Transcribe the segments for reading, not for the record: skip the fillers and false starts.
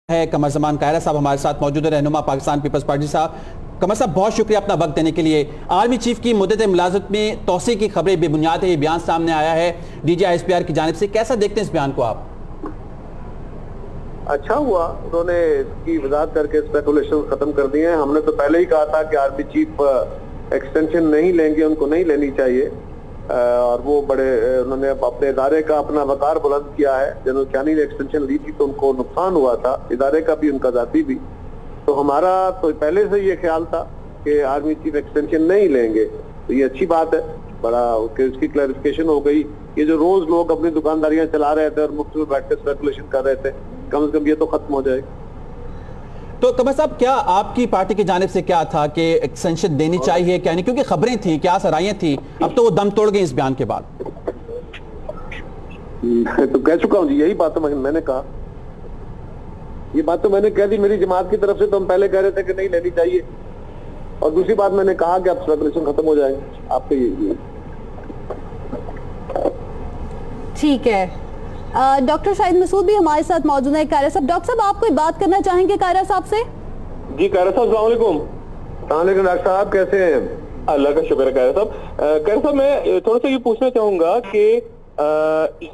ہے قمر زمان کائرہ صاحب ہمارے ساتھ موجود ہے، رہنما پاکستان پیپلز پارٹی صاحب۔ قمر صاحب بہت شکریہ اپنا وقت دینے کے لیے۔ آرمی چیف کی مدت ملازمت میں توسیع کی خبریں بے بنیاد ہے، یہ بیان سامنے آیا ہے D G I S P R کی جانب سے، کیسا دیکھتے ہیں اس بیان کو آپ؟ اچھا ہوا انہوں نے اس کی وضاحت کر کے اسپیکولیشن ختم کر دی ہیں۔ ہم نے تو پہلے ہی کہا تھا کہ آرمی چیف ایکسٹینشن نہیں لیں گے، ان کو نہیں لینی چاہیے، اور وہ بڑے انہوں نے اپنے ادارے کا اپنا وقار بلند کیا ہے۔ جنرل کیانی نے ایکسٹینشن لی تھی تو ان کو نقصان ہوا تھا، ادارے کا بھی ان کا ذاتی بھی، تو ہمارا تو پہلے سے یہ خیال تھا کہ آرمی چیف ایکسٹینشن نہیں لیں گے، تو یہ اچھی بات ہے بڑا کہ اس کی کلیریفیکیشن ہو گئی۔ یہ جو روز لوگ اپنی دکانداریاں چلا رہے تھے اور مفت میں بیٹھ کے اسپیکولیشن کر رہے تھے، کم سے کم یہ تو ختم ہو جائے۔ تو قمر صاحب کیا آپ کی پارٹی کی جانب سے کیا تھا کہ ایکسٹینشن دینی چاہیے کیا نہیں، کیونکہ خبریں تھیں، کیا سرائیاں تھیں، اب تو وہ دم توڑ گئے اس بیان کے بعد؟ تو کہہ چکا ہوں جی، یہی بات تو میں نے کہا، یہ بات تو میں نے کہہ دی میری جماعت کی طرف سے، تو ہم پہلے کہہ رہے تھے کہ نہیں لینی چاہیے، اور دوسری بات میں نے کہا کہ اب اسپیکولیشن ختم ہو جائیں گے آپ کے۔ ٹھیک ہے، ڈاکٹر شاہد مسعود بھی ہمارے ساتھ موجود ہیں۔ کائرہ صاحب، ڈاکٹر صاحب آپ کوئی بات کرنا چاہیں گے کائرہ صاحب سے؟ جی کائرہ صاحب السلام علیکم۔ السلام علیکم ڈاکٹر صاحب، کیسے ہیں؟ اللہ کا شکر ہے کائرہ صاحب۔ کائرہ صاحب میں تھوڑا سا یہ پوچھنا چاہوں گا کہ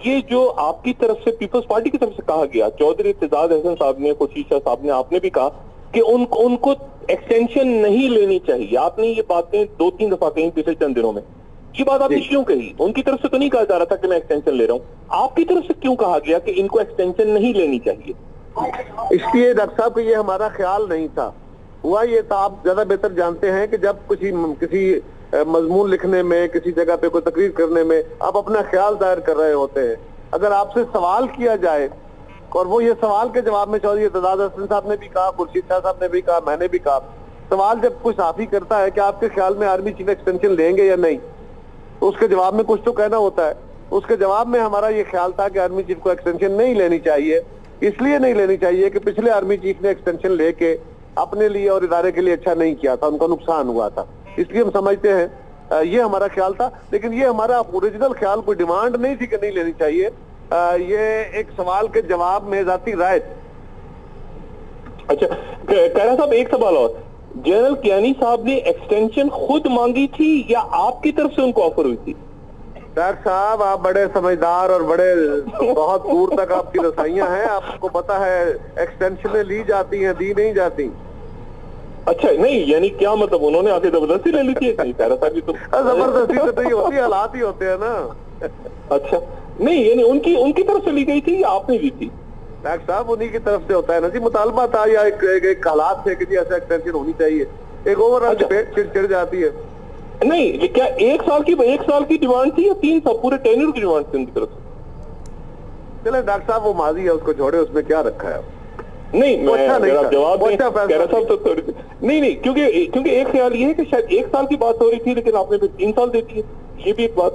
یہ جو آپ کی طرف سے پیپلز پارٹی کی طرف سے کہا گیا، چودھری اعتزاز احسن صاحب نے، خورشید شاہ صاحب نے، آپ نے بھی کہا کہ ان کو ایکسٹینشن نہیں لینی چاہیے، آپ نے یہ باتیں 2-3 دفعہ کہیں پچھلے چند دنوں میں، یہ بات آپ نے کیوں کہی؟ ان کی طرف سے تو نہیں کہا جا رہا تھا کہ میں ایکسٹینشن لے رہا ہوں، آپ کی طرف سے کیوں کہا گیا کہ ان کو ایکسٹینشن نہیں لینی چاہیے؟ اس لیے ڈاکٹر صاحب کہ یہ ہمارا خیال نہیں تھا، ہوا یہ تھا، آپ زیادہ بہتر جانتے ہیں کہ جب کسی مضمون لکھنے میں، کسی جگہ پہ کوئی تقریر کرنے میں آپ اپنا خیال ظاہر کر رہے ہوتے ہیں، اگر آپ سے سوال کیا جائے اور وہ یہ سوال کے جواب میں چودھری اعتزاز احسن صاحب نے بھی کہا، خورشید شاہ صاحب نے بھی کہا، میں نے بھی کہا، سوال جب کوئی صحافی کرتا ہے کہ آپ کے خیال میں آرمی چیف ایکسٹینشن لیں گے یا نہیں، تو اس کے جواب میں کچھ تو کہنا ہوتا ہے۔ اس کے جواب میں ہمارا یہ خیال تھا کہ آرمی چیف کو ایکسٹینشن نہیں لینی چاہیے، اس لیے نہیں لینی چاہیے کہ پچھلے آرمی چیف نے ایکسٹینشن لے کے اپنے لیے اور ادارے کے لیے اچھا نہیں کیا تھا، ان کا نقصان ہوا تھا، اس لیے ہم سمجھتے ہیں یہ ہمارا خیال تھا، لیکن یہ ہمارا اوریجنل خیال، کوئی ڈیمانڈ نہیں تھی کہ نہیں لینی چاہیے، یہ ایک سوال کے جواب میں ذاتی رائے تھی۔ اچھا کائرہ صاحب، ایک سوال اور، جنرل کیانی صاحب نے ایکسٹینشن خود مانگی تھی یا آپ کی طرف سے ان کو آفر ہوئی تھی؟ ڈاکٹر صاحب آپ بڑے سمجھدار اور بڑے بہت دور تک آپ کی رسائیاں ہیں، آپ کو پتا ہے ایکسٹینشنیں لی جاتی ہیں، دی نہیں جاتی۔ اچھا نہیں، یعنی کیا مطلب انہوں نے آ کے زبردستی لے لی تھی؟ کائرہ صاحب یہ تو زبردستی تو نہیں ہوتی، حالات ہی ہوتے ہیں نا۔ اچھا نہیں، یعنی ان کی طرف سے لی گئی تھی یا آپ نے لی تھی؟ ڈاکٹر صاحب انہی کی طرف سے ہوتا ہے نا جی، مطالبہ تھا یا ایک حالات تھے کہ جی ایسا ایکسٹینشن ہونی چاہیے، ایک اوور آل ڈیبیٹ چڑ جاتی ہے۔ نہیں، کیا 1 سال کی ڈیمانڈ تھی یا 3 سال پورے ٹینیور کی ڈیمانڈ تھی ان کی طرف سے؟ چلے ڈاکٹر صاحب وہ ماضی ہے، اس کو چھوڑے، اس میں کیا رکھا ہے؟ نہیں جواب نہیں، کیونکہ ایک خیال یہ ہے کہ شاید 1 سال کی بات ہو رہی تھی لیکن آپ نے پھر 3 سال دیتی ہے، یہ بھی ایک بات۔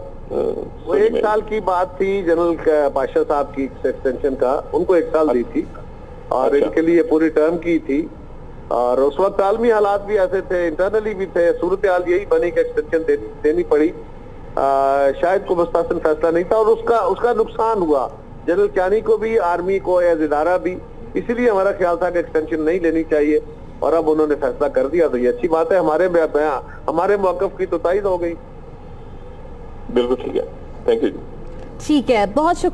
وہ 1 سال کی بات تھی جنرل پاشا صاحب کی ایکسٹینشن کا، ان کو 1 سال دی تھی اور ان کے لیے پوری ٹرم کی تھی، اور اس وقت عالمی حالات بھی ایسے تھے، انٹرنلی بھی تھے، صورتحال یہی بنی کہ ایکسٹینشن دینی پڑی، شاید کو مستحسن فیصلہ نہیں تھا، اور اس کا نقصان ہوا جنرل کیانی کو بھی، آرمی کو ایز ادارہ بھی، اسی لیے ہمارا خیال تھا کہ ایکسٹینشن نہیں لینی چاہیے، اور اب انہوں نے فیصلہ کر دیا تو یہ اچھی بات ہے، ہمارے موقف کی تو تائید ہو گئی۔ بالکل ٹھیک ہے، تھینک یو۔ ٹھیک ہے، بہت شکریہ۔